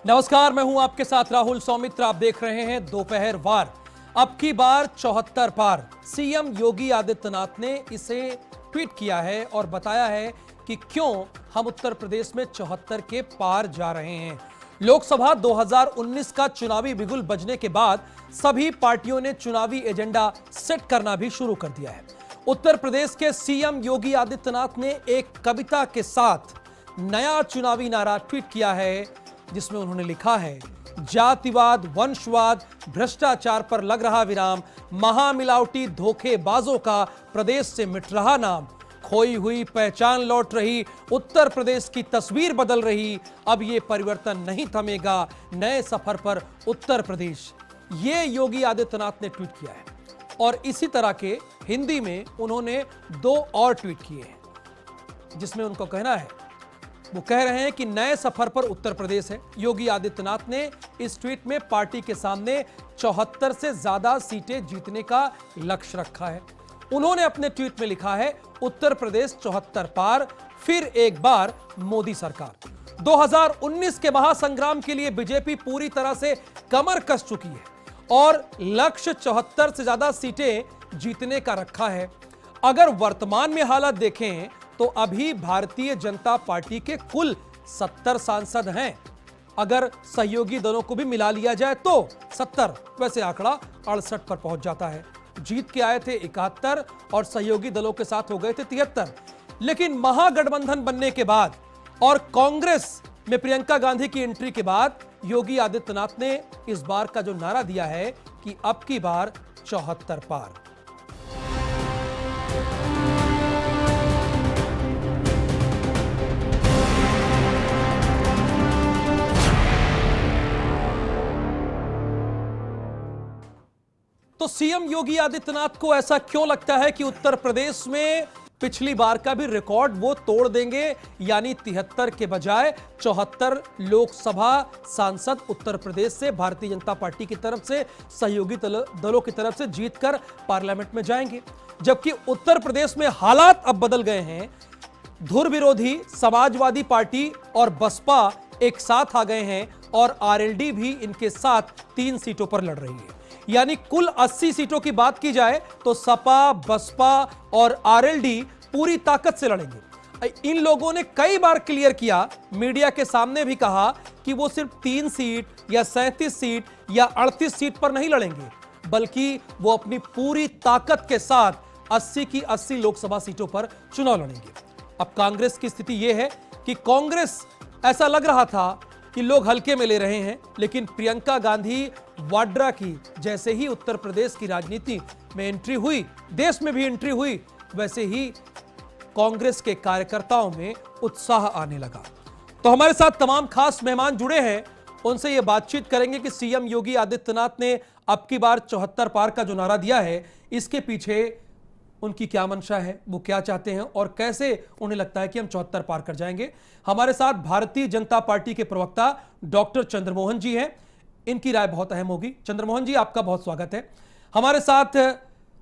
नमस्कार, मैं हूं आपके साथ राहुल सौमित्र। आप देख रहे हैं दोपहर वार। अब की बार 74 पार। सीएम योगी आदित्यनाथ ने इसे ट्वीट किया है और बताया है कि क्यों हम उत्तर प्रदेश में 74 के पार जा रहे हैं। लोकसभा 2019 का चुनावी बिगुल बजने के बाद सभी पार्टियों ने चुनावी एजेंडा सेट करना भी शुरू कर दिया है। उत्तर प्रदेश के सीएम योगी आदित्यनाथ ने एक कविता के साथ नया चुनावी नारा ट्वीट किया है, जिसमें उन्होंने लिखा है, जातिवाद, वंशवाद, भ्रष्टाचार पर लग रहा विराम, महामिलावटी धोखेबाजों का प्रदेश से मिट रहा नाम, खोई हुई पहचान लौट रही, उत्तर प्रदेश की तस्वीर बदल रही, अब ये परिवर्तन नहीं थमेगा, नए सफर पर उत्तर प्रदेश। ये योगी आदित्यनाथ ने ट्वीट किया है और इसी तरह के हिंदी में उन्होंने 2 और ट्वीट किए हैं, जिसमें उनको कहना है, वो कह रहे हैं कि नए सफर पर उत्तर प्रदेश है। योगी आदित्यनाथ ने इस ट्वीट में पार्टी के सामने 74 से ज्यादा सीटें जीतने का लक्ष्य रखा है। उन्होंने अपने ट्वीट में लिखा है, उत्तर प्रदेश 74 पार, फिर एक बार मोदी सरकार। 2019 के महासंग्राम के लिए बीजेपी पूरी तरह से कमर कस चुकी है और लक्ष्य 74 से ज्यादा सीटें जीतने का रखा है। अगर वर्तमान में हालात देखें तो अभी भारतीय जनता पार्टी के कुल 70 सांसद हैं। अगर सहयोगी दलों को भी मिला लिया जाए तो 70, वैसे आंकड़ा 68 पर पहुंच जाता है। जीत के आए थे 71 और सहयोगी दलों के साथ हो गए थे 73। लेकिन महागठबंधन बनने के बाद और कांग्रेस में प्रियंका गांधी की एंट्री के बाद योगी आदित्यनाथ ने इस बार का जो नारा दिया है कि अब की बार 74 पार। तो सीएम योगी आदित्यनाथ को ऐसा क्यों लगता है कि उत्तर प्रदेश में पिछली बार का भी रिकॉर्ड वो तोड़ देंगे, यानी 73 के बजाय 74 लोकसभा सांसद उत्तर प्रदेश से भारतीय जनता पार्टी की तरफ से, सहयोगी दलों की तरफ से जीतकर पार्लियामेंट में जाएंगे। जबकि उत्तर प्रदेश में हालात अब बदल गए हैं। धुर विरोधी समाजवादी पार्टी और बसपा एक साथ आ गए हैं और आरएलडी भी इनके साथ 3 सीटों पर लड़ रही है। यानी कुल 80 सीटों की बात की जाए तो सपा, बसपा और आरएलडी पूरी ताकत से लड़ेंगे। इन लोगों ने कई बार क्लियर किया, मीडिया के सामने भी कहा कि वो सिर्फ 3 सीट या 37 सीट या 38 सीट पर नहीं लड़ेंगे, बल्कि वो अपनी पूरी ताकत के साथ 80 की 80 लोकसभा सीटों पर चुनाव लड़ेंगे। अब कांग्रेस की स्थिति यह है कि कांग्रेस, ऐसा लग रहा था कि लोग हल्के में ले रहे हैं, लेकिन प्रियंका गांधी वाड्रा की जैसे ही उत्तर प्रदेश की राजनीति में एंट्री हुई, देश में भी एंट्री हुई, वैसे ही कांग्रेस के कार्यकर्ताओं में उत्साह आने लगा। तो हमारे साथ तमाम खास मेहमान जुड़े हैं, उनसे ये बातचीत करेंगे कि सीएम योगी आदित्यनाथ ने अब की बार 74 पार का जो नारा दिया है, इसके पीछे उनकी क्या मंशा है, वो क्या चाहते हैं और कैसे उन्हें लगता है कि हम 74 पार कर जाएंगे। हमारे साथ भारतीय जनता पार्टी के प्रवक्ता डॉक्टर चंद्रमोहन जी हैं, इनकी राय बहुत अहम होगी। चंद्रमोहन जी, आपका बहुत स्वागत है। हमारे साथ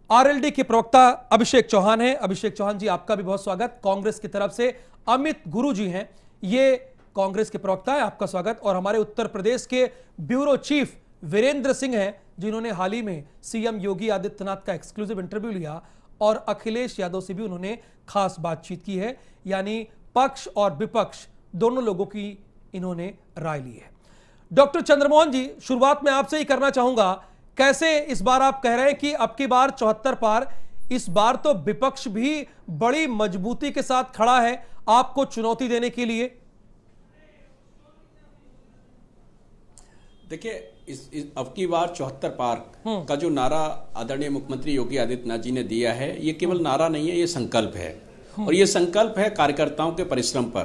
आरएलडी के प्रवक्ता अभिषेक चौहान हैं। अभिषेक चौहान जी, आपका भी बहुत स्वागत। कांग्रेस की तरफ से अमित गुरु जी हैं, ये कांग्रेस के प्रवक्ता है, आपका स्वागत। और हमारे उत्तर प्रदेश के ब्यूरो चीफ वीरेंद्र सिंह हैं, जिन्होंने हाल ही में सीएम योगी आदित्यनाथ का एक्सक्लूसिव इंटरव्यू लिया और अखिलेश यादव से भी उन्होंने खास बातचीत की है, यानी पक्ष और विपक्ष दोनों लोगों की इन्होंने राय ली है। डॉक्टर चंद्रमोहन जी, शुरुआत में आपसे ही करना चाहूंगा, कैसे इस बार आप कह रहे हैं कि अब की बार 74 पार, इस बार तो विपक्ष भी बड़ी मजबूती के साथ खड़ा है आपको चुनौती देने के लिए? देखिए, इस अब की बार 74 पार का जो नारा आदरणीय मुख्यमंत्री योगी आदित्यनाथ जी ने दिया है, ये केवल नारा नहीं है, ये संकल्प है। और ये संकल्प है कार्यकर्ताओं के परिश्रम पर,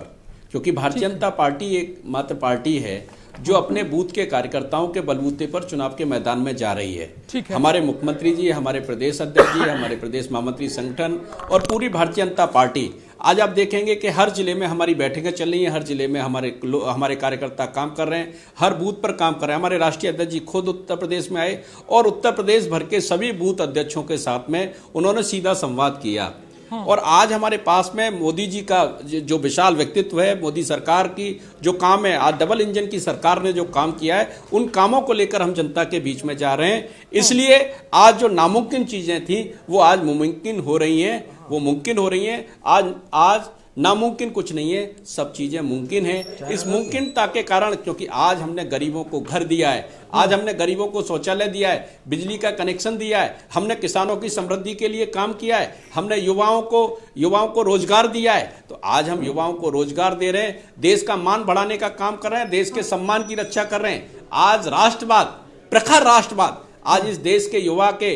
क्योंकि भारतीय जनता पार्टी एकमात्र पार्टी है जो अपने बूथ के कार्यकर्ताओं के बलबूते पर चुनाव के मैदान में जा रही है। हमारे मुख्यमंत्री जी, हमारे प्रदेश अध्यक्ष जी, हमारे प्रदेश महामंत्री संगठन और पूरी भारतीय जनता पार्टी, आज आप देखेंगे कि हर जिले में हमारी बैठकें चल रही हैं, हर जिले में हमारे कार्यकर्ता काम कर रहे हैं, हर बूथ पर काम कर रहे हैं। हमारे राष्ट्रीय अध्यक्ष जी खुद उत्तर प्रदेश में आए और उत्तर प्रदेश भर के सभी बूथ अध्यक्षों के साथ में उन्होंने सीधा संवाद किया। और आज हमारे पास में मोदी जी का जो विशाल व्यक्तित्व है, मोदी सरकार की जो काम है, आज डबल इंजन की सरकार ने जो काम किया है, उन कामों को लेकर हम जनता के बीच में जा रहे हैं। इसलिए आज जो नामुमकिन चीजें थी वो आज मुमकिन हो रही हैं, वो मुमकिन हो रही हैं। आज नामुमकिन कुछ नहीं है, सब चीजें मुमकिन है। इस मुमकिनता के कारण, क्योंकि आज हमने गरीबों को घर दिया है, आज हमने गरीबों को शौचालय दिया है, बिजली का कनेक्शन दिया है, हमने किसानों की समृद्धि के लिए काम किया है, हमने युवाओं को रोजगार दिया है। तो आज हम युवाओं को रोजगार दे रहे हैं, देश का मान बढ़ाने का काम कर रहे हैं, देश के सम्मान की रक्षा कर रहे हैं। आज राष्ट्रवाद, प्रखर राष्ट्रवाद आज इस देश के युवा के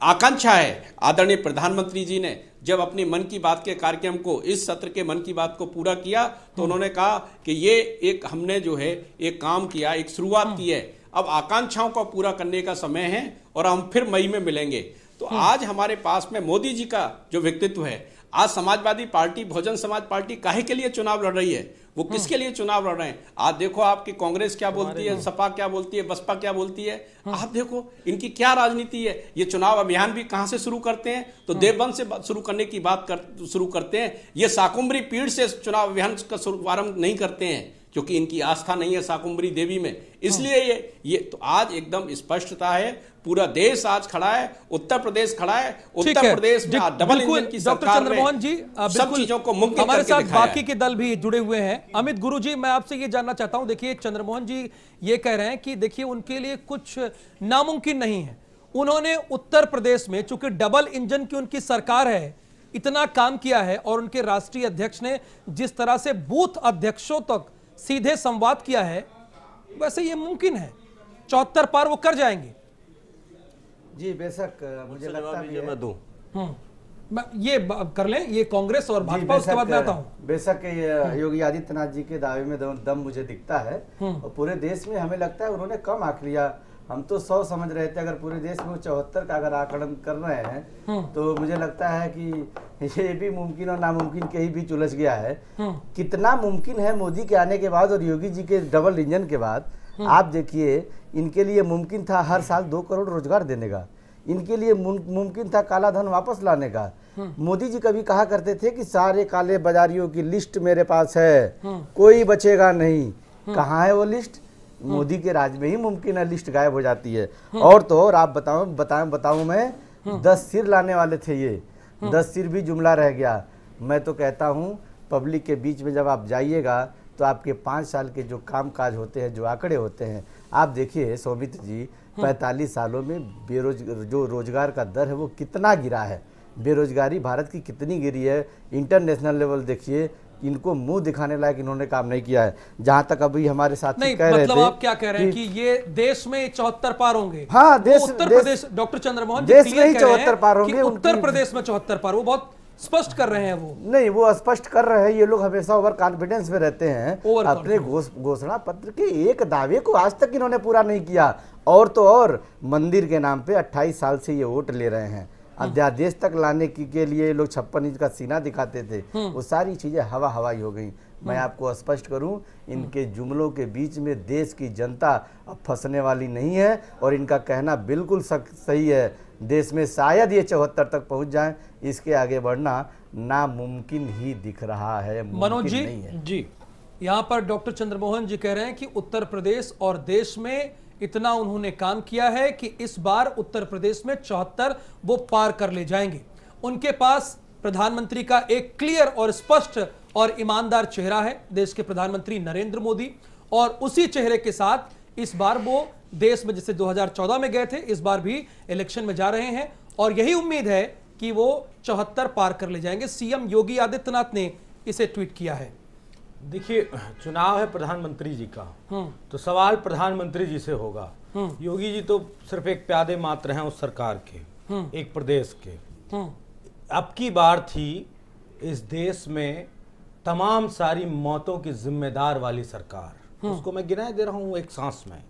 आकांक्षा है। आदरणीय प्रधानमंत्री जी ने जब अपनी मन की बात के कार्यक्रम को, इस सत्र के मन की बात को पूरा किया, तो उन्होंने कहा कि ये एक हमने जो है एक काम किया, एक शुरुआत की है, अब आकांक्षाओं को पूरा करने का समय है और हम फिर मई में मिलेंगे। तो आज हमारे पास में मोदी जी का जो व्यक्तित्व है, आज समाजवादी पार्टी, बहुजन समाज पार्टी काहे के लिए चुनाव लड़ रही है, वो किसके लिए चुनाव लड़ रहे हैं? आज देखो आपकी कांग्रेस क्या बोलती है, सपा क्या बोलती है, बसपा क्या बोलती है, आप देखो इनकी क्या राजनीति है। ये चुनाव अभियान भी कहां से शुरू करते हैं, तो देवबंद से शुरू करने की बात शुरू करते हैं। ये शाकुंभरी पीढ़ से चुनाव अभियान का शुभारंभ नहीं करते हैं, क्योंकि इनकी आस्था नहीं है शाकुंभरी देवी में। इसलिए ये तो आज एकदम स्पष्टता है, पूरा देश आज खड़ा है, उत्तर प्रदेश खड़ा है, उत्तर प्रदेश में डबल इंजन की सरकार डॉक्टर चंद्रमोहन जी सब चीजों को मुमकिन हमारे करके साथ बाकी के दल भी जुड़े हुए हैं। अमित गुरु जी, मैं आपसे ये जानना चाहता हूं, देखिए चंद्रमोहन जी ये कह रहे हैं कि देखिए उनके लिए कुछ नामुमकिन नहीं है। उन्होंने उत्तर प्रदेश में, चूंकि डबल इंजन की उनकी सरकार है, इतना काम किया है और उनके राष्ट्रीय अध्यक्ष ने जिस तरह से बूथ अध्यक्षों तक सीधे संवाद किया है, वैसे ये मुमकिन है, 74 पार वो कर जाएंगे। जी बेशक, मुझे लगता है मैं दूं, ये कर लें, ये कांग्रेस और भाजपा, उसके बाद मैं आता हूं। बेशक योगी आदित्यनाथ जी के दावे में दम मुझे दिखता है, और पूरे देश में हमें लगता है उन्होंने कम आंक लिया। हम तो 100 समझ रहे थे, अगर पूरे देश में 74 का अगर आकलन कर रहे हैं तो मुझे लगता है कि ये भी मुमकिन और नामुमकिन के ही बीच उलझ गया है। कितना मुमकिन है मोदी के आने के बाद और योगी जी के डबल इंजन के बाद, आप देखिए इनके लिए मुमकिन था हर साल 2 करोड़ रोजगार देने का, इनके लिए मुमकिन था काला धन वापस लाने का। मोदी जी कभी कहा करते थे कि सारे काले बाजारियों की लिस्ट मेरे पास है, कोई बचेगा नहीं। कहाँ है वो लिस्ट? मोदी के राज में ही मुमकिन है लिस्ट गायब हो जाती है। और तो और आप बताऊं मैं 10 सिर लाने वाले थे, ये 10 सिर भी जुमला रह गया। मैं तो कहता हूं पब्लिक के बीच में जब आप जाइएगा तो आपके 5 साल के जो काम काज होते हैं, जो आंकड़े होते हैं, आप देखिए सौमित्र जी 45 सालों में जो रोजगार का दर है वो कितना गिरा है, बेरोजगारी भारत की कितनी गिरी है। इंटरनेशनल लेवल देखिए, इनको मुंह दिखाने लायक इन्होंने काम नहीं किया है। जहां तक अभी हमारे साथी कह रहे थे, आप क्या कह रहे हैं कि ये देश में 74 पार होंगे? हाँ, देश, उत्तर प्रदेश, डॉक्टर चंद्रमोहन देश में ही 74 पार होंगे, उत्तर प्रदेश में 74 पार, वो बहुत स्पष्ट कर रहे हैं। वो नहीं, वो स्पष्ट कर रहे हैं। ये लोग हमेशा ओवर कॉन्फिडेंस में रहते हैं, अपने घोषणा पत्र के एक दावे को आज तक इन्होंने पूरा नहीं किया। और तो और मंदिर के नाम पे 28 साल से ये वोट ले रहे हैं। अध्यादेश तक लाने के लिए लोग 56 इंच का सीना दिखाते थे, वो सारी चीजें हवाई हो गई। मैं आपको स्पष्ट करूं, इनके जुमलों के बीच में देश की जनता अब फंसने वाली नहीं है, और इनका कहना बिल्कुल सही है। देश में शायद ये 74 तक पहुंच जाएं, इसके आगे बढ़ना नामुमकिन ही दिख रहा है। मनोज जी, यहाँ पर डॉक्टर चंद्रमोहन जी कह रहे हैं कि उत्तर प्रदेश और देश में इतना उन्होंने काम किया है कि इस बार उत्तर प्रदेश में 74 वो पार कर ले जाएंगे। उनके पास प्रधानमंत्री का एक क्लियर और स्पष्ट और ईमानदार चेहरा है, देश के प्रधानमंत्री नरेंद्र मोदी, और उसी चेहरे के साथ इस बार वो देश में जैसे 2014 में गए थे, इस बार भी इलेक्शन में जा रहे हैं, और यही उम्मीद है कि वो 74 पार कर ले जाएंगे। सीएम योगी आदित्यनाथ ने इसे ट्वीट किया है। देखिए, चुनाव है प्रधानमंत्री जी का, तो सवाल प्रधानमंत्री जी से होगा। योगी जी तो सिर्फ एक प्यादे मात्र हैं उस सरकार के, एक प्रदेश के। अब की बार थी इस देश में तमाम सारी मौतों की जिम्मेदार वाली सरकार, उसको मैं गिनाए दे रहा हूं एक सांस में।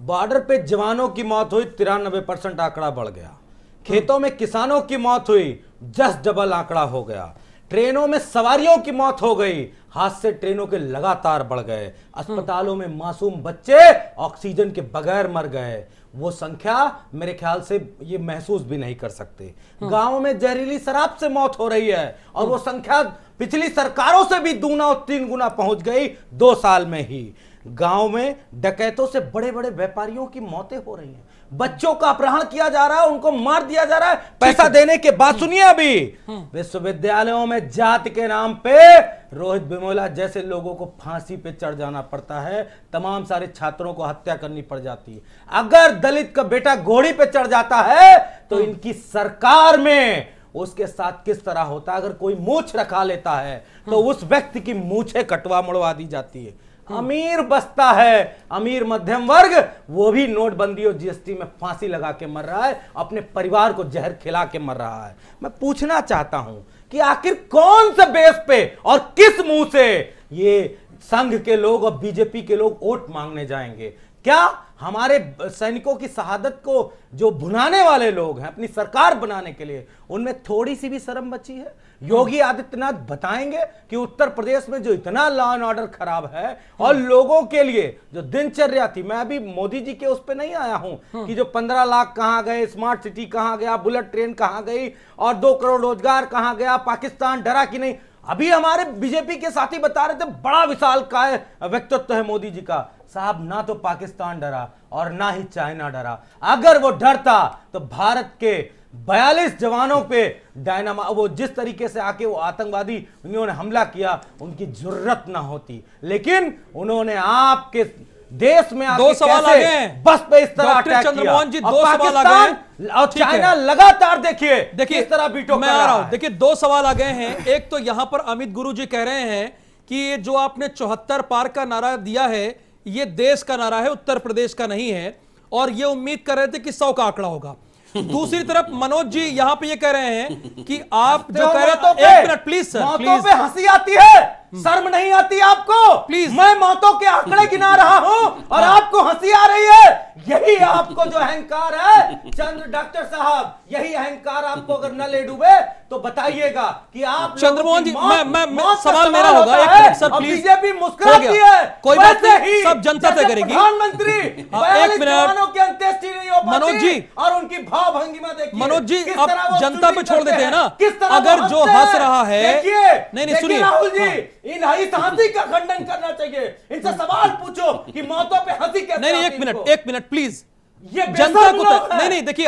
बॉर्डर पे जवानों की मौत हुई, 93% आंकड़ा बढ़ गया। खेतों में किसानों की मौत हुई, 10 डबल आंकड़ा हो गया। ट्रेनों में सवारियों की मौत हो गई, हादसे ट्रेनों के लगातार बढ़ गए, अस्पतालों में मासूम बच्चे ऑक्सीजन के बगैर मर गए। वो संख्या मेरे ख्याल से ये महसूस भी नहीं कर सकते। गांव में जहरीली शराब से मौत हो रही है और वो संख्या पिछली सरकारों से भी 2 और 3 गुना पहुंच गई 2 साल में ही। गांव में डकैतों से बड़े बड़े व्यापारियों की मौतें हो रही हैं, बच्चों का अपहरण किया जा रहा है, उनको मार दिया जा रहा है पैसा देने के बाद। सुनिए, अभी विश्वविद्यालयों में जाति के नाम पे रोहित वेमुला जैसे लोगों को फांसी पे चढ़ जाना पड़ता है, तमाम सारे छात्रों को हत्या करनी पड़ जाती है। अगर दलित का बेटा घोड़ी पे चढ़ जाता है तो इनकी सरकार में उसके साथ किस तरह होता है। अगर कोई मूछ रखा लेता है तो उस व्यक्ति की मूछें कटवा मुड़वा दी जाती है। अमीर बसता है, अमीर मध्यम वर्ग वो भी नोटबंदी और जीएसटी में फांसी लगा के मर रहा है, अपने परिवार को जहर खिला के मर रहा है। मैं पूछना चाहता हूं कि आखिर कौन से बेस पे और किस मुंह से ये संघ के लोग और बीजेपी के लोग वोट मांगने जाएंगे? क्या हमारे सैनिकों की शहादत को जो भुनाने वाले लोग हैं अपनी सरकार बनाने के लिए, उनमें थोड़ी सी भी शर्म बची है? योगी आदित्यनाथ बताएंगे कि उत्तर प्रदेश में जो इतना लॉ एंड ऑर्डर खराब है और लोगों के लिए जो दिनचर्या थी, मैं अभी मोदी जी के उस पे नहीं आया हूं कि जो 15 लाख कहां गए, स्मार्ट सिटी कहां गया, बुलेट ट्रेन कहां गई और 2 करोड़ रोजगार कहां गया, पाकिस्तान डरा कि नहीं। अभी हमारे बीजेपी के साथी बता रहे थे बड़ा विशालकाय व्यक्तित्व है मोदी जी का। साहब, ना तो पाकिस्तान डरा और ना ही चाइना डरा। अगर वो डरता तो भारत के 42 जवानों पे डायनामा वो जिस तरीके से आके वो आतंकवादी उन्होंने हमला किया, उनकी जरूरत ना होती। लेकिन उन्होंने आपके देश में आके 2 सवाल आ गए बस पे इस तरह डॉक्टर अटैक चंद्रमोहन जी, किया। 2 सवाल आ गए और चाइना लगातार देखिए किस तरह बीटो मैं आ रहा हूं। देखिए 2 सवाल आ गए हैं। एक तो यहां पर अमित गुरु जी कह रहे हैं कि ये जो आपने 74 पार का नारा दिया है ये देश का नारा है, उत्तर प्रदेश का नहीं है, और ये उम्मीद कर रहे थे कि 100 का आंकड़ा होगा। दूसरी तरफ मनोज जी यहां पे ये कह रहे हैं कि आप जो कह रहे हैं, 1 मिनट प्लीज सर, प्लीज। पे हंसी आती है, शर्म नहीं आती आपको? प्लीज, मैं मौतों के आंकड़े गिना रहा हूं और आपको हंसी आ रही है। यही आपको जो अहंकार है डॉक्टर साहब, यही अहंकार आपको अगर न ले डूबे तो बताइएगा कि आप चंद्रमोहन जी, मैं सवाल मेरा होगा, 1 मिनट सर प्लीज। बीजेपी मुस्कुराती है, कोई बात नहीं, सब जनता तय करेगी। प्रधानमंत्री 1 मिनट की अंत्येष्टि नहीं हो पाती मनोज जी, और उनकी भावभंगिमा देखिए। मनोज जी, अब जनता पे छोड़ देते हैं ना। अगर जो हंस रहा है, नहीं सुनिए राहुल जी, इन हंसी का खंडन करना चाहिए। इनसे सवाल पूछो कि मौतों पे हंसी कैसे? नहीं, 1 मिनट प्लीज। जनता को नहीं, देखिए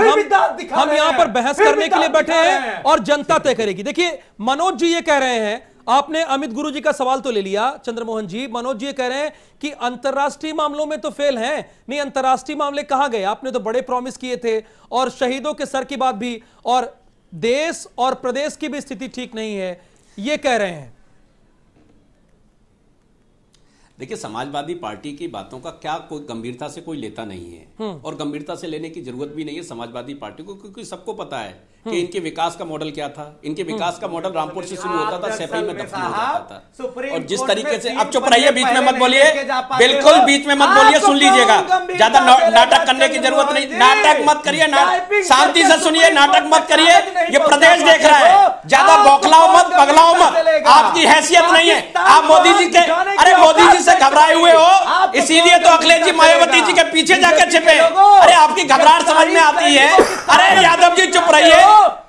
हम यहां पर बहस करने के लिए बैठे हैं और जनता तय करेगी। देखिए मनोज जी ये कह रहे हैं, आपने अमित गुरु जी का सवाल तो ले लिया चंद्रमोहन जी। मनोज जी ये कह रहे हैं कि अंतरराष्ट्रीय मामलों में तो फेल हैं। नहीं, अंतरराष्ट्रीय मामले कहां गए? आपने तो बड़े प्रॉमिस किए थे और शहीदों के सर की बात भी, और देश और प्रदेश की भी स्थिति ठीक नहीं है, ये कह रहे हैं। देखिए, समाजवादी पार्टी की बातों का क्या कोई गंभीरता से कोई लेता नहीं है और गंभीरता से लेने की जरूरत भी नहीं है समाजवादी पार्टी को, क्योंकि सबको पता है कि इनके विकास का मॉडल क्या था। इनके विकास का मॉडल रामपुर से शुरू होता था, सैफई में दफन हो जाता था। और जिस तरीके से, अब चुप रहिए, बीच में मत बोलिए, बिल्कुल बीच में मत बोलिए, सुन लीजिएगा, ज्यादा नाटक करने की जरूरत नहीं। नाटक मत करिए, शांति से सुनिए, नाटक मत करिए, ये प्रदेश देख रहा है, ज्यादा बौखलाओ मत, पगलाओ मत, आपकी हैसियत नहीं है। आप मोदी जी के, अरे मोदी जी से घबराए हुए हो, इसीलिए तो अखिलेश जी मायावती जी के पीछे जाकर छिपे। अरे आपकी घबराहट समझ में आती है। अरे यादव जी चुप रहिए,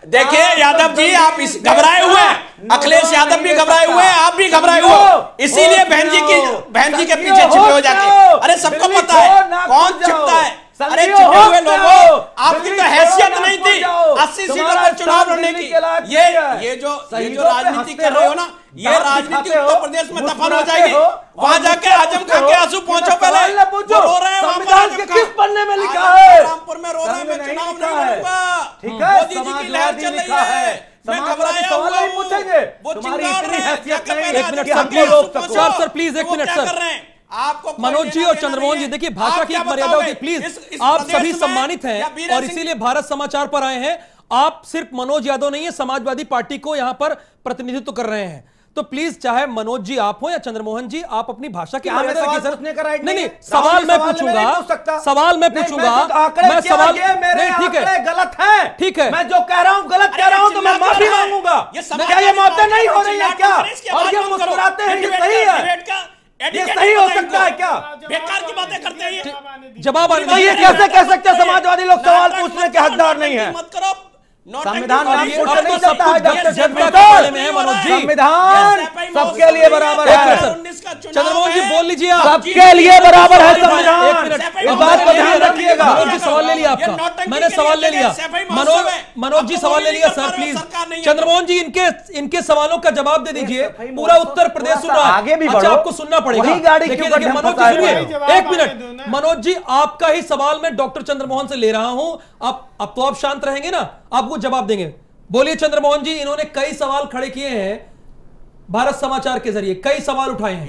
देखिए यादव जी आप घबराए हुए हैं, अखिलेश यादव भी घबराए हुए हैं, आप भी घबराए हुए हो, इसीलिए बहन जी के पीछे छिपे हो जाके। अरे सबको पता है कौन छिपता है। अरे छिपे हुए लोगों, आपकी तो हैसियत नहीं थी 80 सीटों पर चुनाव लड़ने की। ये जो राजनीति कर रहे हो ना, ये राजनीति उत्तर प्रदेश में दफन हो जाएगी। वहां जाके आजम खान के आंसू पहुंचो, पहले रो रहे हैं संविधान के किस पन्ने में लिखा है? रामपुर में रो रहे हैं, मैं चुनाव नहीं लड़ूंगा, ठीक है, मोदी जी की लहर चल रही है, मैं घबराया हुआ हूं, वो चिंगार रहे हैं। 1 minute sir, please 1 minute sir. आपको मनोज जी और चंद्रमोहन जी, देखिए भाषा की एक मर्यादा होती है, प्लीज। आप सभी सम्मानित हैं और इसीलिए भारत समाचार पर आए हैं। आप सिर्फ मनोज यादव नहीं है, समाजवादी पार्टी को यहां पर प्रतिनिधित्व कर रहे हैं, तो प्लीज चाहे मनोज जी आप हो या चंद्रमोहन जी, आप अपनी भाषा की हमें मर्यादा सवाल रखिए सर। पूछने का राइट नहीं नहीं नहीं, है। सवाल राहुल मैं जी पूछूंगा, नहीं पूछ सकता। सवाल मैं नहीं, पूछूंगा, मैं तो आंकड़े मैं क्या सवाल ये मेरे नहीं, ठीक है, आंकड़े गलत है, ठीक है, मैं जो कह रहा हूं गलत कह रहा हूं तो मैं माफी मांगूंगा। क्या ये मौतें नहीं हो रही है क्या? और ये मुस्कुराते हैं, ये सही है? ये सही हो सकता है क्या? बेकार की बातें करते हैं ये। जवाब आने तो ये कैसे कह सकते हैं समाजवादी लोग सवाल पूछने के हकदार नहीं है? मत करो। संविधान अब नाम ये- पूछने अब तो नहीं सब देता है कुछ डॉक्टर जनता के जगदीश बारे में है मनोज जी। संविधान सबके लिए बराबर है। चंद्रमोहन जी बोल लीजिए आप। सबके लिए बराबर है एक संविधान। मिनट, इस बात को ध्यान रखिएगा। मनोज जी सवाल ले लिया आपका, मैंने सवाल ले लिया। मनोज जी सवाल ले लिया सर, प्लीज। चंद्रमोहन जी इनके सवालों का जवाब दे दीजिए। पूरा उत्तर प्रदेश सुन रहा है, आगे भी अच्छा बढ़ो। आपको सुनना पड़ेगा। वही गाड़ी देखिए क्यों देखिए गड्ढे मनोज फंसा जी है? सुनिए एक मिनट। मनोज जी आपका ही सवाल मैं डॉक्टर चंद्रमोहन से ले रहा हूं, अब तो आप शांत रहेंगे ना, आपको जवाब देंगे। बोलिए चंद्रमोहन जी, इन्होंने कई सवाल खड़े किए हैं भारत समाचार के जरिए, कई सवाल उठाए हैं।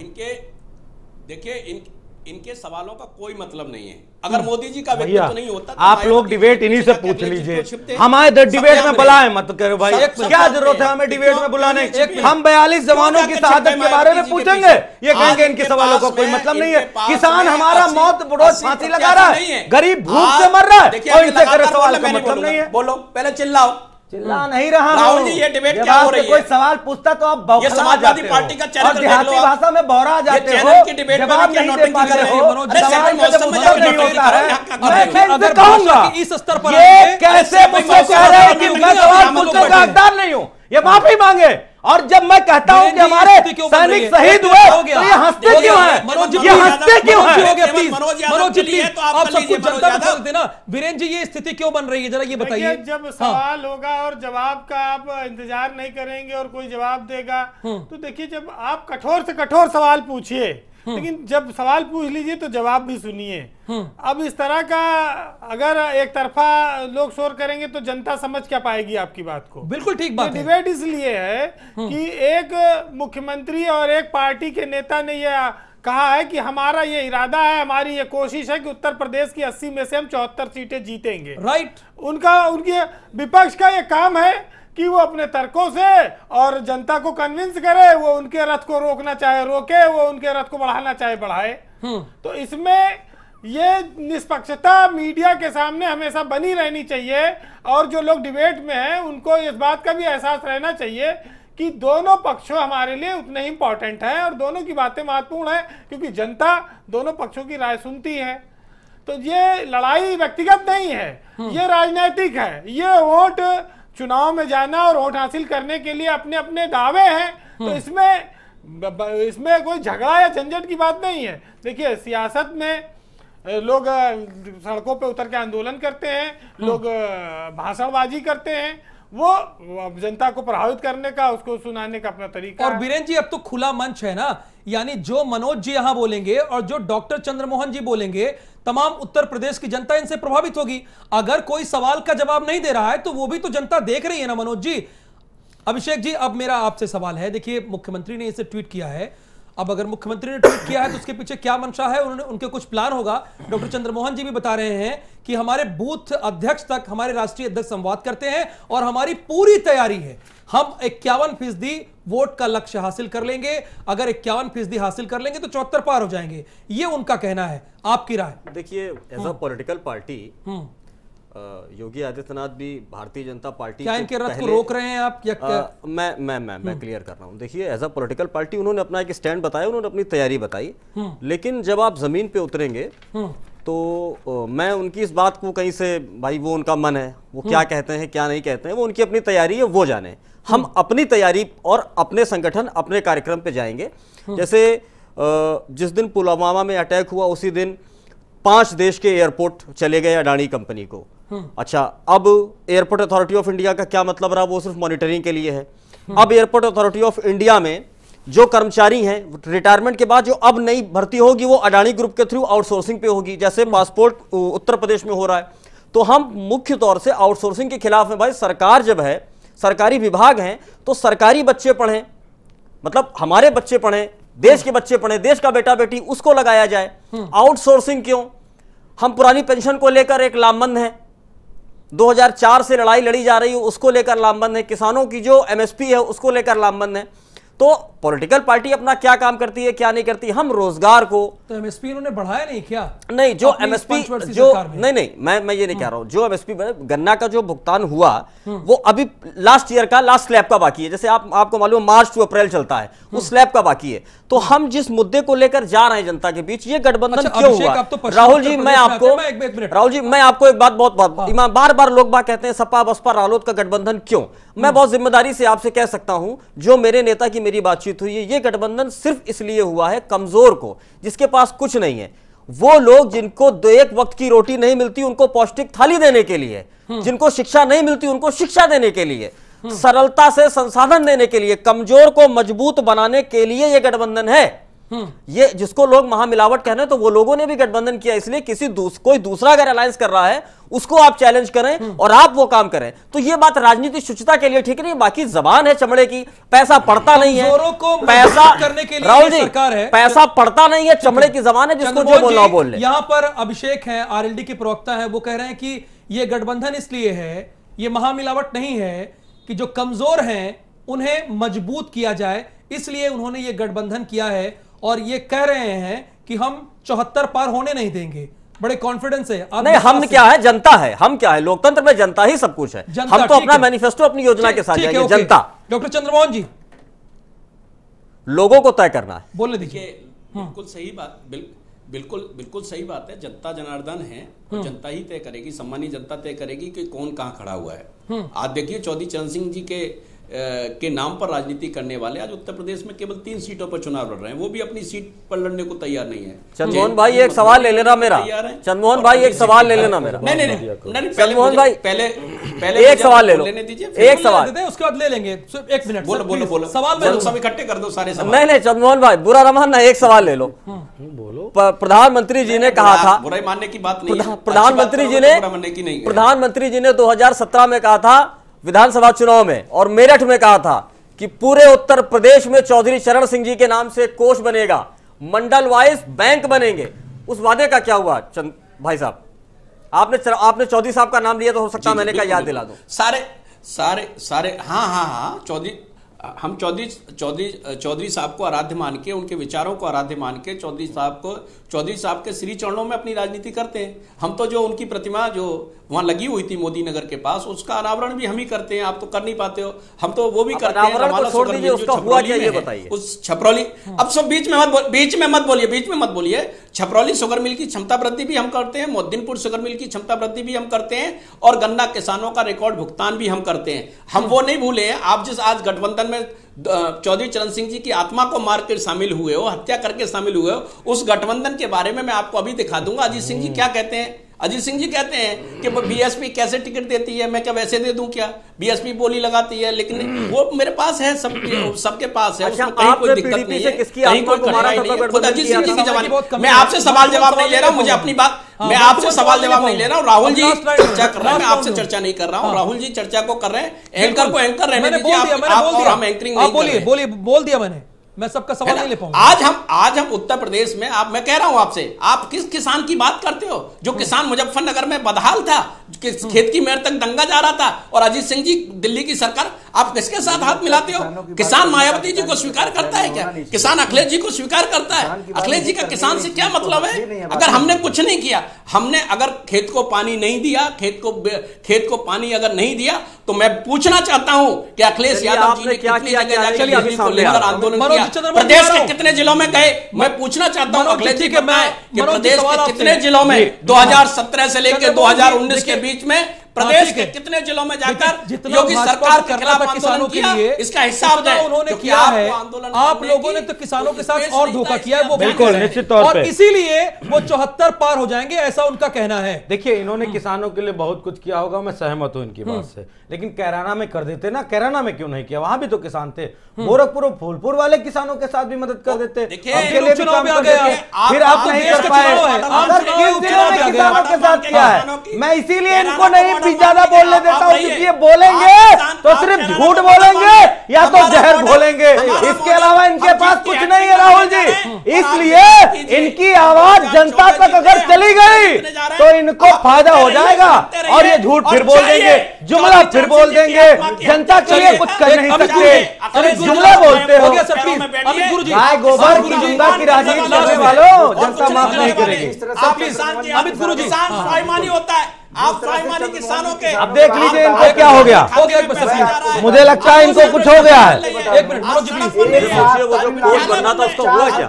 देखिए इनके सवालों का कोई मतलब नहीं है। अगर मोदी जी का व्यक्तित्व नहीं होता तो आप लोग डिबेट इन्हीं से पूछ लीजिए। हमारे डिबेट में बुलाए मत करो भाई, क्या जरूरत है हमें डिबेट में बुलाने की? हम 42 जवानों की शहादत के बारे में पूछेंगे, ये कहेंगे इनके सवालों का कोई मतलब नहीं है। किसान हमारा मौत रोज फांसी लगा रहा है, गरीब भूख से मर रहा है, और इनसे करे सवाल का मतलब नहीं है। बोलो, पहले चिल्लाओ। चिल्ला नहीं रहा राहुल जी, ये डिबेट क्या हो रही है? कोई सवाल पूछता तो आप बौखला ये समाजवादी जाते हो पार्टी का चरित्र और देख देहाती लो आप। भाषा में बौरा जाते हो, चैनल की डिबेट में जवाब क्या नहीं दे नौटंकी पाते कर रहे हो, हो? अरे सवाल सवाल का जब मौसम में उत्तर नहीं नौटंकी होता कर रहे है, हो, यहाँ मैं क्या कर रहे हो? कैसे अगर भाषा कहूंगा? की इस स्तर पर ये आएंगे, कैसे ऐसे मुझसे कोई कह रहे हैं मौसम कि में मैं नहीं सवाल हम लोग पूछने का बैठे हैं। हकदार नहीं हूं? ये माफी मांगे। और जब मैं कहता हूं कि हमारे सैनिक शहीद हुए तो ये हंसते क्यों हैं? मनोज जी ये हंसते क्यों मनोज जी हो हैं? गया प्लीज, मनोज यादव मनोज जी के लिए प्लीज, तो आप आप कर सब लीजिए, कुछ जनता मनोज को छोड़ यादव। देते ना। वीरेंद्र जी ये स्थिति क्यों बन रही है, जरा ये बताइए। देखिए, जब सवाल होगा और जवाब का आप इंतजार नहीं करेंगे और कोई जवाब देगा, तो देखिए जब आप कठोर से कठोर सवाल पूछिए, लेकिन जब सवाल पूछ लीजिए तो जवाब भी सुनिए। अब इस तरह का अगर एक तरफा लोग शोर करेंगे तो जनता समझ क्या पाएगी आपकी बात को? बिल्कुल ठीक बात है। डिबेट इसलिए है कि एक मुख्यमंत्री और एक पार्टी के नेता ने यह कहा है कि हमारा ये इरादा है, हमारी ये कोशिश है कि उत्तर प्रदेश की 80 में से हम 74 सीटें जीतेंगे। राइट। उनके विपक्ष का ये काम है कि वो अपने तर्कों से और जनता को कन्विंस करे, वो उनके रथ को रोकना चाहे रोके, वो उनके रथ को बढ़ाना चाहे बढ़ाए। तो इसमें ये निष्पक्षता मीडिया के सामने हमेशा बनी रहनी चाहिए, और जो लोग डिबेट में हैं उनको इस बात का भी एहसास रहना चाहिए कि दोनों पक्ष हमारे लिए उतने ही इंपॉर्टेंट हैं और दोनों की बातें महत्वपूर्ण हैं, क्योंकि जनता दोनों पक्षों की राय सुनती है। तो ये लड़ाई व्यक्तिगत नहीं है, ये राजनीतिक है। ये वोट चुनाव में जाना और वोट हासिल करने के लिए अपने अपने दावे हैं, तो इसमें कोई झगड़ा या झंझट की बात नहीं है। देखिए सियासत में लोग सड़कों पे उतर के आंदोलन करते हैं, लोग भाषणबाजी करते हैं, वो जनता को प्रभावित करने का, उसको सुनाने का अपना तरीका और है। बीरेन जी अब तो खुला मंच है ना, यानी जो मनोज जी यहां बोलेंगे और जो डॉक्टर चंद्रमोहन जी बोलेंगे, तमाम उत्तर प्रदेश की जनता इनसे प्रभावित होगी। अगर कोई सवाल का जवाब नहीं दे रहा है तो वो भी तो जनता देख रही है ना मनोज जी। अभिषेक जी, अब मेरा आपसे सवाल है, देखिए मुख्यमंत्री ने इसे ट्वीट किया है। अब अगर मुख्यमंत्री ने ट्वीट किया है तो उसके पीछे क्या मंशा है, उनके कुछ प्लान होगा। डॉक्टर चंद्रमोहन जी भी बता रहे हैं कि हमारे बूथ अध्यक्ष तक हमारे राष्ट्रीय अध्यक्ष संवाद करते हैं और हमारी पूरी तैयारी है, हम 51% वोट का लक्ष्य हासिल कर लेंगे। अगर 51% हासिल कर लेंगे तो 74 पार हो जाएंगे, ये उनका कहना है। आपकी राय? देखिए, as a political party Yogi Adityanath भी भारतीय जनता पार्टी क्या इनके रथ को रोक रहे हैं आप या क्या? मैं क्लियर कर रहा हूं। देखिए, एज अ पॉलिटिकल पार्टी उन्होंने अपना एक स्टैंड बताया, उन्होंने अपनी तैयारी बताई, लेकिन जब आप जमीन पे उतरेंगे तो मैं उनकी इस बात को कहीं से, भाई वो उनका मन है, वो क्या कहते हैं क्या नहीं कहते हैं, वो उनकी अपनी तैयारी है, वो जाने। हम अपनी तैयारी और अपने संगठन अपने कार्यक्रम पे जाएंगे। जैसे जिस दिन पुलवामा में अटैक हुआ उसी दिन 5 देश के एयरपोर्ट चले गए अडानी कंपनी को। अच्छा, अब एयरपोर्ट अथॉरिटी ऑफ इंडिया का क्या मतलब रहा? वो सिर्फ मॉनिटरिंग के लिए है। अब एयरपोर्ट अथॉरिटी ऑफ इंडिया में जो कर्मचारी हैं, रिटायरमेंट के बाद जो अब नई भर्ती होगी वो अडानी ग्रुप के थ्रू आउटसोर्सिंग पे होगी, जैसे पासपोर्ट उत्तर प्रदेश में हो रहा है। तो हम मुख्य तौर से आउटसोर्सिंग के खिलाफ हैं। भाई, सरकार जब है, सरकारी विभाग हैं, तो सरकारी बच्चे पढ़ें, मतलब हमारे बच्चे पढ़ें, देश के बच्चे पढ़ें, देश का बेटा बेटी उसको लगाया जाए। आउटसोर्सिंग क्यों? हम पुरानी पेंशन को लेकर एक लामबंद हैं, 2004 से लड़ाई लड़ी जा रही है, उसको लेकर लामबंद है। किसानों की जो एमएसपी है उसको लेकर लामबंद है। तो पॉलिटिकल पार्टी अपना क्या काम करती है क्या नहीं करती, हम रोजगार को तो एमएसपी उन्होंने बढ़ाया नहीं क्या? नहीं, जो अपनी एमएसपी पंचवर्षीय जो सरकार में। नहीं मैं ये नहीं कह रहा हूं, जो एमएसपी गन्ना का जो भुगतान हुआ वो अभी लास्ट ईयर का लास्ट स्लैब का बाकी है। जैसे आपको मालूम मार्च टू अप्रैल चलता है, उस स्लैब का बाकी है। तो हम जिस मुद्दे को लेकर जा रहे हैं जनता के बीच, ये गठबंधन अच्छा, क्यों अभिषेक, हुआ? आप तो पश्चिम राहुल उत्तर जी, प्रदेश मैं में आपको आते हैं, एक मिनट। राहुल जी, मैं आपको एक बात बहुत बार बार लोग बात कहते हैं सपा बसपा रालोद का गठबंधन क्यों, मैं बहुत जिम्मेदारी से आपसे कह सकता हूं, जो मेरे नेता की मेरी बातचीत हुई है, ये गठबंधन सिर्फ इसलिए हुआ है कमजोर को, जिसके पास कुछ नहीं है, वो लोग जिनको एक वक्त की रोटी नहीं मिलती उनको पौष्टिक थाली देने के लिए, जिनको शिक्षा नहीं मिलती उनको शिक्षा देने के लिए, सरलता से संसाधन देने के लिए, कमजोर को मजबूत बनाने के लिए यह गठबंधन है। ये जिसको लोग महामिलावट कह रहे हैं, तो वो लोगों ने भी गठबंधन किया, इसलिए कोई दूसरा अगर अलायंस कर रहा है उसको आप चैलेंज करें और आप वो काम करें, तो ये बात राजनीतिक शुचिता के लिए ठीक नहीं। बाकी जबान है चमड़े की, पैसा पड़ता नहीं है, पैसा करने के लिए राहुल जी सरकार है, पैसा पड़ता नहीं है, चमड़े की जबान है, जिसको जो बोलना हो बोल ले। यहां पर अभिषेक है, आरएलडी के प्रवक्ता है, वो कह रहे हैं कि ये गठबंधन इसलिए है, ये महामिलावट नहीं है, कि जो कमजोर हैं उन्हें मजबूत किया जाए, इसलिए उन्होंने ये गठबंधन किया है। और ये कह रहे हैं कि हम 74 पार होने नहीं देंगे, बड़े कॉन्फिडेंस है। नहीं, हम क्या है, जनता है, हम क्या है, लोकतंत्र में जनता ही सब कुछ है। हम तो अपना मैनिफेस्टो अपनी योजना के साथ जाएंगे, जनता। डॉक्टर चंद्रमोहन जी, लोगों को तय करना है। बोलने दीजिए। बिल्कुल सही बात, बिल्कुल सही बात है। जनता जनार्दन है और जनता ही तय करेगी, सम्मानित जनता तय करेगी कि कौन कहां खड़ा हुआ है। आज देखिए चौधरी चरण सिंह जी के नाम पर राजनीति करने वाले आज उत्तर प्रदेश में केवल 3 सीटों पर चुनाव लड़ रहे हैं, वो भी अपनी सीट पर लड़ने को तैयार नहीं है। चंद्रमोहन भाई एक सवाल ले लेना मेरा, चंद्रमोहन भाई एक सवाल ले लेना मेरा। नहीं, चंद्रमोहन भाई पहले एक सवाल ले लो, एक सवाल, उसके बाद ले लेंगे। 1 मिनट, बोलो सवाल सब इकट्ठे कर दो सारे सवाल। नहीं चंद्रमोहन भाई बुरा ना मानना, एक सवाल ले लो। बोलो। प्रधानमंत्री जी ने कहा था, बुराई मानने की बात नहीं है, प्रधानमंत्री जी ने 2017 में कहा था विधानसभा चुनाव में और मेरठ में कहा था कि पूरे उत्तर प्रदेश में चौधरी चरण सिंह जी के नाम से कोष बनेगा, मंडल वाइज बैंक बनेंगे। उस वादे का क्या हुआ भाई साहब? आपने चौधरी साहब का नाम लिया तो हो सकता है मैंने कहा याद दिला दूं। सारे हाँ हम चौधरी साहब को आराध्य मान के, उनके विचारों को आराध्य मान के चौधरी साहब के श्री चरणों में अपनी राजनीति करते हैं। हम तो जो उनकी प्रतिमा जो वहां लगी हुई थी मोदी नगर के पास, उसका अनावरण भी हम ही करते हैं। आप तो कर नहीं पाते हो, हम तो वो भी करते हैं। छोड़ दीजिए, उसका हुआ क्या ये बताइए। उस छपरौली, अब सब बीच में मत बोलिए। छपरौली शुगर मिल की क्षमता वृद्धि भी हम करते हैं, मोहद्दीनपुर शुगर मिल की क्षमता वृद्धि भी हम करते हैं, और गन्ना किसानों का रिकॉर्ड भुगतान भी हम करते हैं। हम वो नहीं भूले हैं। आप जिस आज गठबंधन में चौधरी चरण सिंह जी की आत्मा को मार कर शामिल हुए हो, हत्या करके शामिल हुए हो, उस गठबंधन के बारे में मैं आपको अभी दिखा दूंगा। अजीत सिंह जी क्या कहते हैं? अजीत सिंह जी कहते हैं कि बीएसपी कैसे टिकट देती है, मैं क्या वैसे दे दूं क्या? बीएसपी बोली लगाती है, लेकिन वो मेरे पास है, सबके पास है। उसमें कहीं कोई दिक्कत नहीं है, कहीं कोई कठिनाई नहीं है। खुद अजीत सिंह जी की जवानी। मैं आपसे सवाल जवाब नहीं ले रहा हूं, मुझे अपनी बात, मैं आपसे सवाल जवाब नहीं ले रहा हूं। राहुल जी चर्चा कर रहे हैं, मैं आपसे चर्चा नहीं कर रहा हूं। राहुल जी चर्चा को कर रहे हैं, एंकर को एंकर रहने दीजिए। आप और हम एंकरिंग नहीं कर रहे हैं। बोल दिया मैंने, मैं सबका सवाल नहीं ले पाऊंगा। आज हम उत्तर प्रदेश में, मैं कह रहा हूं आपसे, आप किस किसान की बात करते हो? जो किसान मुजफ्फरनगर में बदहाल था, खेत की मेड़ तक दंगा जा रहा था, और अजीत सिंह जी दिल्ली की सरकार, आप किसके साथ हाथ मिलाते हो? किसान मायावती जी को स्वीकार करता है क्या? किसान अखिलेश जी को स्वीकार करता है? अखिलेश जी का किसान से क्या मतलब है? अगर हमने कुछ नहीं किया, हमने अगर खेत को पानी नहीं दिया, खेत को पानी अगर नहीं दिया, तो मैं पूछना चाहता हूं कि अखिलेश यादव जी ने कितनी जगह जाकर लेकर आंदोलन किया, प्रदेश के कितने जिलों में गए? मैं पूछना चाहता हूं अखिलेश जी कि प्रदेश के कितने जिलों में 2017 से लेकर 2019 के बीच में प्रदेश के कितने जिलों में जाकर योगी सरकार के खिलाफ आंदोलन किया? इसका हिसाब दें। उन्होंने किया है, आप लोगों ने तो किसानों के साथ और धोखा किया है, वो बिल्कुल निश्चित तौर पे, और इसीलिए वो 74 पार हो जाएंगे, ऐसा उनका कहना है। देखिए, इन्होंने किसानों के लिए बहुत कुछ किया होगा, मैं सहमत हूं इनकी बात से, लेकिन कैराना में कर देते ना। कैराना में क्यों नहीं किया? वहां भी तो किसान थे। गोरखपुर और फूलपुर वाले किसानों के साथ भी मदद कर देते, उनके लिए भी काम कर देते। फिर आप नहीं कर पाए। किसानों के साथ किया है, मैं इसीलिए इनको नहीं ज्यादा बोलने देता हूं, क्योंकि ये बोलेंगे तो सिर्फ झूठ बोलेंगे, या तो जहर घोलेंगे। इसके अलावा इनके पास कुछ नहीं है राहुल जी। इसलिए इनकी आवाज जनता तक अगर चली गई तो इनको फायदा हो जाएगा और ये झूठ फिर बोल देंगे, जुमला फिर बोल देंगे, जनता के लिए कुछ कर नहीं सकते, जुमला बोलते हो। अमित गुरुजी, गाय गोबर की जुमला की राजनीति करने वालों जनता माफ नहीं करेगी। अमित गुरुजी, स्वाभिमानी होता है, आप स्वाभिमानी किसानों के अब देख लीजिए इनको क्या हो गया। मुझे लगता है इनको कुछ हो गया है। एक मिनट मनोज जी प्लीज। वो जो कोर्स बनना था उसका हुआ क्या?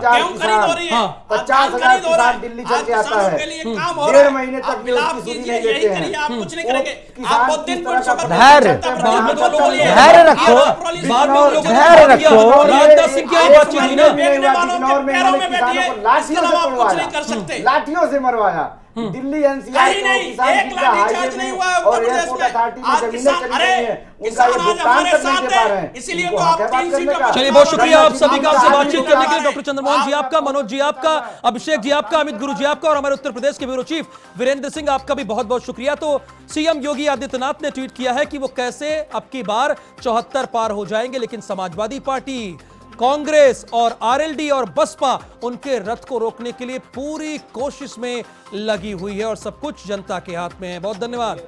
50,000 किसान दिल्ली चल के आता है, 1.5 महीने तक भी उसकी सुनी नहीं लेते हैं। आप कुछ नहीं करेंगे, आप बहुत दिन धैर्य रखो, धैर्य रखो। राजनाथ सिंह की आई बातचीत हुई ना, लाठियों से मरवाया। दिल्ली एनसीआर एक लाठी चार्ज नहीं हुआ है और एयरपोर्ट अथॉरिटी में जमीनें चली गई हैं, उनका ये भुगतान तक नहीं दे पा रहे हैं। इसीलिए तो आप 3 सीटों का। चलिए बहुत शुक्रिया आप सभी का आपसे बातचीत करने के लिए। डॉक्टर चंद्रमोहन जी आपका, मनोज जी आपका, अभिषेक जी आपका, अमित गुरु जी आपका और हमारे उत्तर प्रदेश के ब्यूरो चीफ वीरेंद्र सिंह आपका भी बहुत बहुत शुक्रिया। तो सीएम योगी आदित्यनाथ ने ट्वीट किया है कि वो कैसे अब की बार 74 पार हो जाएंगे, लेकिन समाजवादी पार्टी, कांग्रेस और आरएलडी और बसपा उनके रथ को रोकने के लिए पूरी कोशिश में लगी हुई है और सब कुछ जनता के हाथ में है। बहुत धन्यवाद।